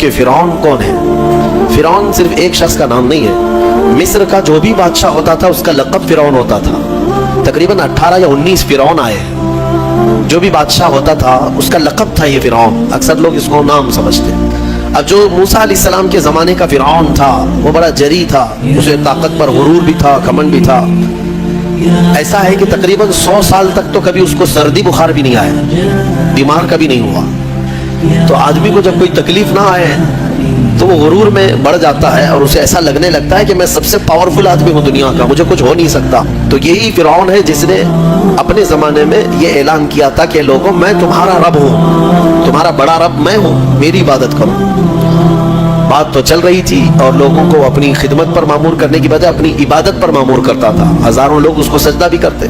کہ فرعون کون ہے؟ فرعون صرف ایک شخص کا نام نہیں ہے، مصر کا جو بھی بادشاہ ہوتا تھا اس کا لقب فرعون ہوتا تھا۔ تقریباً 18 یا 19 فرعون آئے، جو بھی بادشاہ ہوتا تھا اس کا لقب تھا یہ فرعون، اکثر لوگ اس کو نام سمجھتے۔ اب جو موسیٰ علیہ السلام کے زمانے کا فرعون تھا وہ بڑا جری تھا، اسے طاقت پر غرور بھی تھا، گھمنڈ بھی تھا۔ ایسا ہے کہ تقریباً 100 سال تک تو کبھی اس کو سردی بخار بھی نہیں آیا، بیمار کبھی نہیں ہوا۔ تو آدمی کو جب کوئی تکلیف نہ آئے تو وہ غرور میں بڑھ جاتا ہے اور اسے ایسا لگنے لگتا ہے کہ میں سب سے پاورفل آدمی ہوں دنیا کا، مجھے کچھ ہو نہیں سکتا۔ تو یہی فرعون ہے جس نے اپنے زمانے میں یہ اعلان کیا تھا کہ لوگوں میں تمہارا رب ہوں، تمہارا بڑا رب میں ہوں، میری عبادت کرو۔ بات تو چل رہی تھی اور لوگوں کو اپنی خدمت پر معمور کرنے کی بجائے اپنی عبادت پر معمور کرتا تھا، ہزاروں لوگ اس کو سجدہ بھی کرتے۔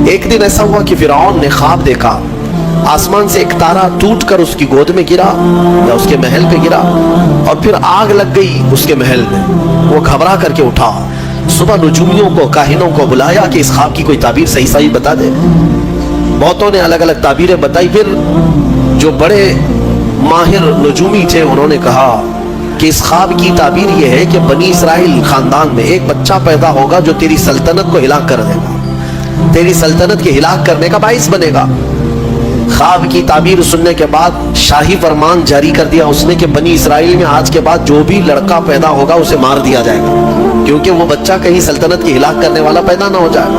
ایک دن ایسا ہوا کہ فرعون نے خواب دیکھا، آسمان سے ایک تارا ٹوٹ کر اس کی گود میں گرا یا اس کے محل پہ گرا اور پھر آگ لگ گئی اس کے محل میں۔ وہ گھبرا کر کے اٹھا، صبح نجومیوں کو، کاہنوں کو بلایا کہ اس خواب کی کوئی تعبیر صحیح بتا دے۔ بہتوں نے الگ الگ تعبیریں بتائی، پھر جو بڑے ماہر نجومی تھے انہوں نے کہا کہ اس خواب کی تعبیر یہ ہے کہ بنی اسرائیل خاندان میں ایک بچہ پیدا ہوگا جو تیری سلطنت کو ہلاک کر دے گا، تیری سلطنت کے ہلاک کرنے کا باعث بنے گا۔ خواب کی تعبیر سننے کے بعد شاہی فرمان جاری کر دیا اس نے کہ بنی اسرائیل میں آج کے بعد جو بھی لڑکا پیدا ہوگا اسے مار دیا جائے گا، کیونکہ وہ بچہ کہیں سلطنت کی ہلاک کرنے والا پیدا نہ ہو جائے۔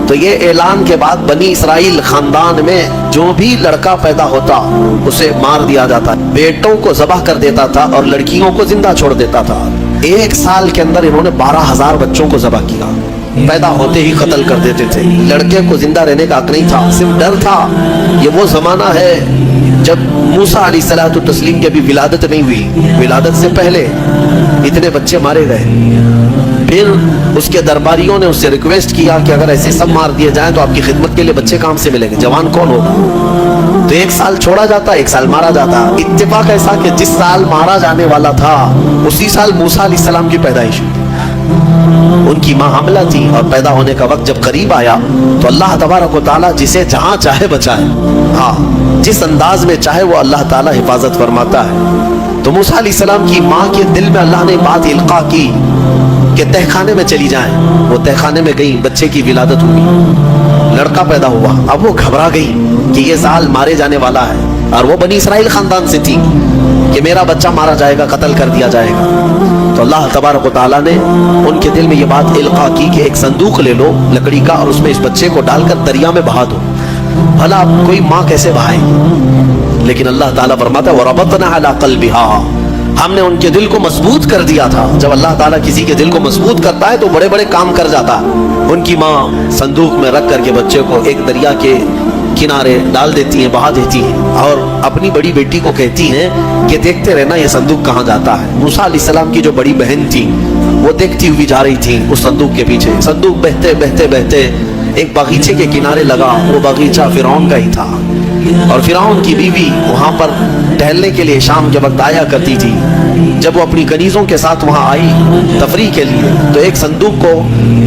تو یہ اعلان کے بعد بنی اسرائیل خاندان میں جو بھی لڑکا پیدا ہوتا اسے مار دیا جاتا، بیٹوں کو ذبح کر دیتا تھا اور لڑکیوں کو زندہ چھوڑ دیتا تھا۔ 1 سال کے اندر انہوں نے 12,000 بچوں کو ذبح کیا، پیدا ہوتے ہی قتل کر دیتے تھے۔ لڑکے کو زندہ رہنے کا حق نہیں تھا، صرف ڈر تھا۔ یہ وہ زمانہ ہے جب موسیٰ علیہ الصلوۃ والتسلیم کی ابھی ولادت نہیں ہوئی، ولادت سے پہلے اتنے بچے مارے گئے۔ پھر اس کے درباریوں نے اس سے ریکویسٹ کیا کہ اگر ایسے سب مار دیے جائیں تو آپ کی خدمت کے لیے بچے کہاں سے ملیں گے، جوان کون ہوگا؟ تو 1 سال چھوڑا جاتا، 1 سال مارا جاتا۔ اتفاق ایسا کہ جس سال مارا جانے والا تھا اسی سال موسیٰ علیہ السلام کی پیدائش ہوئی۔ ان کی ماں حاملہ تھی اور پیدا ہونے کا وقت جب قریب آیا تو اللہ تبارک و تعالیٰ جسے جہاں چاہے بچائے، ہاں جس انداز میں چاہے وہ اللہ تعالیٰ حفاظت فرماتا ہے۔ تو موسیٰ علیہ السلام کی ماں کے دل میں اللہ نے بات القاء کی کہ تہ خانے میں چلی جائیں۔ وہ تہ خانے میں گئی، بچے کی ولادت ہوئی، لڑکا پیدا ہوا۔ اب وہ گھبرا گئی کہ یہ سال مارے جانے والا ہے، اور وہ بنی اسرائیل خاندان سے تھی کہ میرا بچہ مارا جائے گا، قتل کر دیا جائے گا۔ تو اللہ تبارک و تعالیٰ نے ان کے دل میں یہ بات القاء کی کہ ایک صندوق لے لو لکڑی کا اور اس میں اس بچے کو ڈال کر دریا میں بہا دو۔ بھلا کوئی ماں کیسے بہائے گی؟ لیکن اللہ تعالیٰ فرماتا ہے وَرَبَطْنَا عَلَىٰ قَلْبِهَا، ہم نے ان کے دل کو مضبوط کر دیا تھا۔ جب اللہ تعالیٰ کسی کے دل کو مضبوط کرتا ہے تو بڑے بڑے کام کر جاتا ہے۔ ان کی ماں صندوق میں رکھ کر کے بچے کو ایک دریا کے کنارے ڈال دیتی ہیں، بہا دیتی ہیں، اور اپنی بڑی بیٹی کو کہتی ہیں کہ دیکھتے رہنا یہ صندوق کہاں جاتا ہے۔ موسیٰ علیہ السلام کی جو بڑی بہن تھی وہ دیکھتی ہوئی جا رہی تھی اس صندوق کے پیچھے۔ صندوق بہتے بہتے بہتے ایک باغیچے کے کنارے لگا، وہ باغیچہ فرعون کا ہی تھا، اور فرعون کی بیوی وہاں پر ٹہلنے کے لیے شام کے وقت آیا کرتی تھی۔ جب وہ اپنی کنیزوں کے ساتھ وہاں آئی تفریح کے لیے تو ایک صندوق کو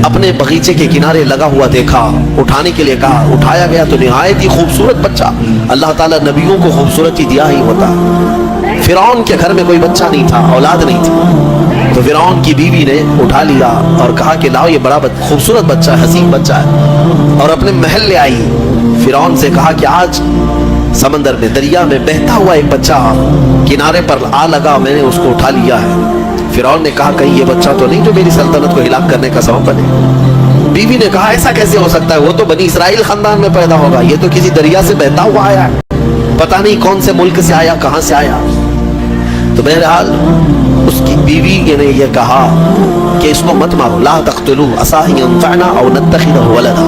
اپنے باغیچے کے کنارے لگا ہوا دیکھا، اٹھانے کے لیے کہا، اٹھایا گیا تو نہایت ہی خوبصورت بچہ۔ اللہ تعالیٰ نبیوں کو خوبصورتی دیا ہی ہوتا ہے۔ فرعون کے گھر میں کوئی بچہ نہیں تھا، اولاد نہیں تھی، تو فرعون کی بیوی نے اٹھا لیا اور کہا کہ لاؤ یہ بڑا خوبصورت بچہ ہے، حسین بچہ ہے، اور اپنے محل لے آئی۔ فرعون سے کہا کہ آج سمندر میں، دریا میں بہتا ہوا ایک بچہ کنارے پر آ لگا، میں نے اس کو اٹھا لیا ہے۔ فرعون نے کہا کہیں یہ بچہ تو نہیں جو میری سلطنت کو ہلاک کرنے کا سبب بنے؟ بیوی نے کہا ایسا کیسے ہو سکتا ہے، وہ تو بنی اسرائیل خاندان میں پیدا ہوگا، یہ تو کسی دریا سے بہتا ہوا آیا ہے، پتہ نہیں کون سے ملک سے آیا، کہاں سے آیا۔ تو بہرحال اس کی بیوی نے یہ کہا کہ اس کو مت مارو، لا تقتلوه عسى ان ينفعنا او نتخذه ولدا،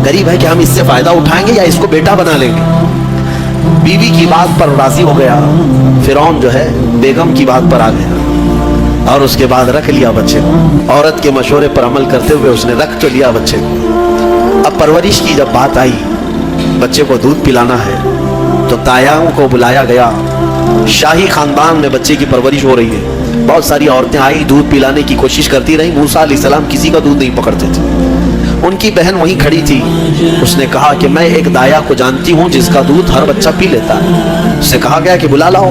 قریب ہے کہ ہم اس سے فائدہ اٹھائیں گے یا اس کو بیٹا بنا لیں گے۔ بیوی کی بات پر راضی ہو گیا فرعون، جو ہے بیگم کی بات پر آ گیا اور اس کے بعد رکھ لیا بچے کو۔ عورت کے مشورے پر عمل کرتے ہوئے اس نے رکھ تو لیا بچے کو۔ اب پرورش کی جب بات آئی، بچے کو دودھ پلانا ہے، تو تایاں کو بلایا گیا۔ شاہی خاندان میں بچے کی پرورش ہو رہی ہے، بہت ساری عورتیں آئی، دودھ پلانے کی کوشش کرتی رہی۔ موسیٰ علیہ السلام کسی کا دودھ نہیں پکڑتے تھے۔ ان کی بہن وہیں کھڑی تھی، اس نے کہا کہ میں ایک دایا کو جانتی ہوں جس کا دودھ ہر بچہ پی لیتا ہے۔ اس سے کہا گیا کہ بلا لاؤ۔